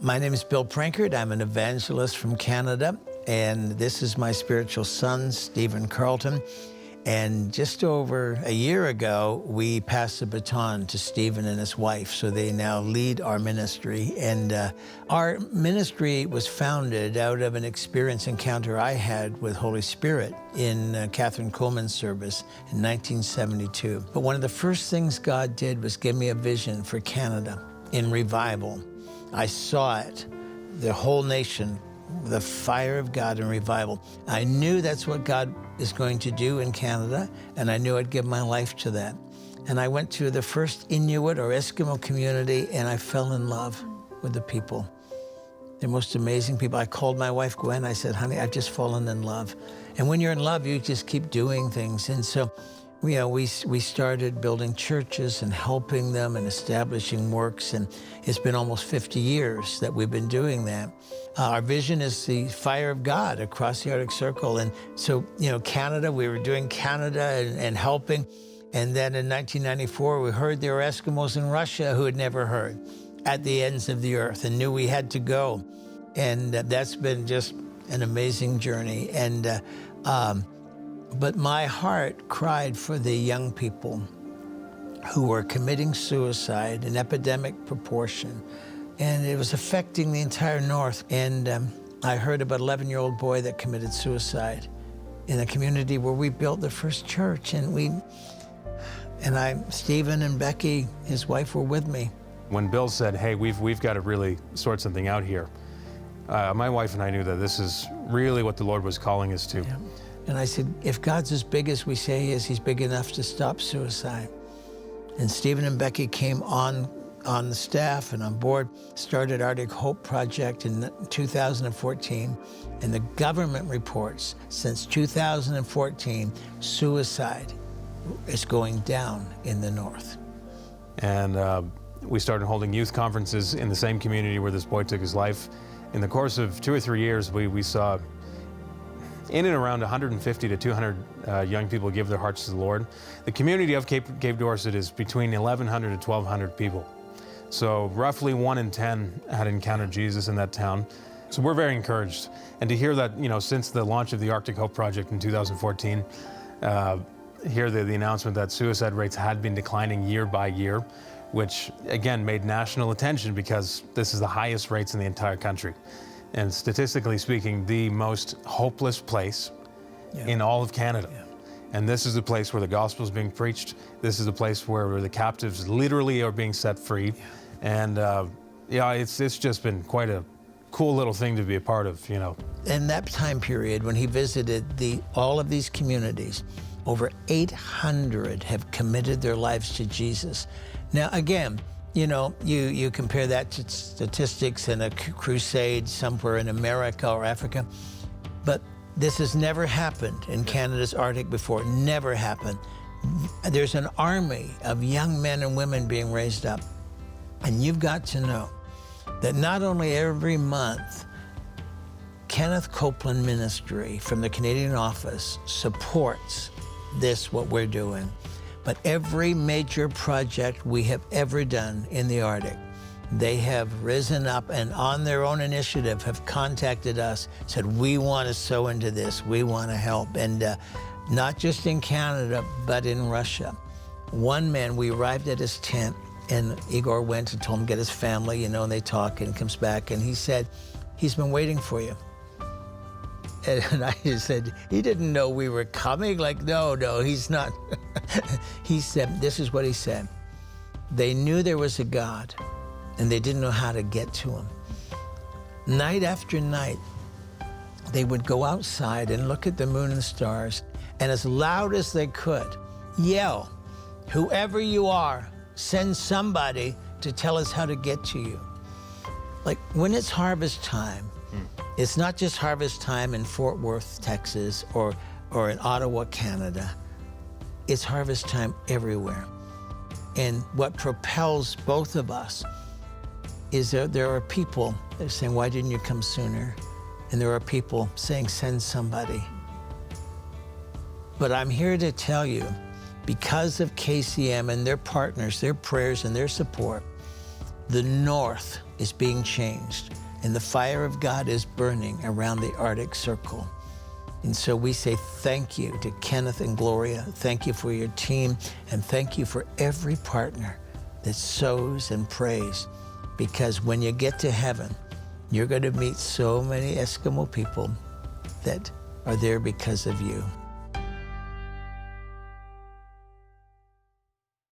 My name is Bill Prankard. I'm an evangelist from Canada, and this is my spiritual son, Stephen Carlton. And just over a year ago, we passed the baton to Stephen and his wife, so they now lead our ministry. And our ministry was founded out of an experience encounter I had with Holy Spirit in Catherine Coleman's service in 1972. But one of the first things God did was give me a vision for Canada in revival. I saw it, the whole nation, the fire of God in revival. I knew that's what God is going to do in Canada, and I knew I'd give my life to that. And I went to the first Inuit or Eskimo community, and I fell in love with the people. They're most amazing people. I called my wife, Gwen. I said, honey, I've just fallen in love. And when you're in love, you just keep doing things. And so, you know, we started building churches and helping them and establishing works, and it's been almost 50 years that we've been doing that. Our vision is the fire of God across the Arctic Circle. And so, you know, Canada, we were doing Canada and helping. And then in 1994, we heard there were Eskimos in Russia who had never heard at the ends of the earth and knew we had to go. And that's been just an amazing journey. And but my heart cried for the young people who were committing suicide in epidemic proportion. And it was affecting the entire North. And I heard about an 11-year-old boy that committed suicide in a community where we built the first church. And Stephen and Becky, his wife, were with me. When Bill said, hey, we've got to really sort something out here, my wife and I knew that this is really what the Lord was calling us to. Yeah. And I said, if God's as big as we say he is, he's big enough to stop suicide. And Stephen and Becky came on the staff and on board, started Arctic Hope Project in 2014. And the government reports since 2014, suicide is going down in the North. And we started holding youth conferences in the same community where this boy took his life. In the course of 2 or 3 years, we saw in and around 150 to 200 young people give their hearts to the Lord. The community of Cape Dorset is between 1,100 to 1,200 people. So roughly 1 in 10 had encountered Jesus in that town. So we're very encouraged. And to hear that, you know, since the launch of the Arctic Hope Project in 2014, hear the announcement that suicide rates had been declining year by year, which again made national attention because this is the highest rates in the entire country. And statistically speaking, the most hopeless place in all of Canada. Yeah. And this is the place where the gospel is being preached. This is the place where the captives literally are being set free. Yeah. And yeah, it's just been quite a cool little thing to be a part of, you know. In that time period, when he visited all of these communities, over 800 have committed their lives to Jesus. Now, again, you know, you compare that to statistics in a crusade somewhere in America or Africa, but this has never happened in Canada's Arctic before, never happened. There's an army of young men and women being raised up. And you've got to know that not only every month, Kenneth Copeland Ministry from the Canadian office supports what we're doing, but every major project we have ever done in the Arctic, they have risen up and on their own initiative have contacted us, said, we want to sow into this, we want to help. And not just in Canada, but in Russia. One man, we arrived at his tent, and Igor went and told him to get his family, you know, and they talk, and comes back, and he said, he's been waiting for you. And I just said, he didn't know we were coming? Like, no, he's not. He said, this is what he said. They knew there was a God, and they didn't know how to get to him. Night after night, they would go outside and look at the moon and the stars, and as loud as they could, yell, whoever you are, send somebody to tell us how to get to you. Like, when it's harvest time, it's not just harvest time in Fort Worth, Texas, or in Ottawa, Canada. It's harvest time everywhere. And what propels both of us is there are people that are saying, why didn't you come sooner? And there are people saying, send somebody. But I'm here to tell you, because of KCM and their partners, their prayers and their support, the North is being changed. and the fire of God is burning around the Arctic Circle. And so we say thank you to Kenneth and Gloria. Thank you for your team, and thank you for every partner that sows and prays, because when you get to heaven, you're going to meet so many Eskimo people that are there because of you.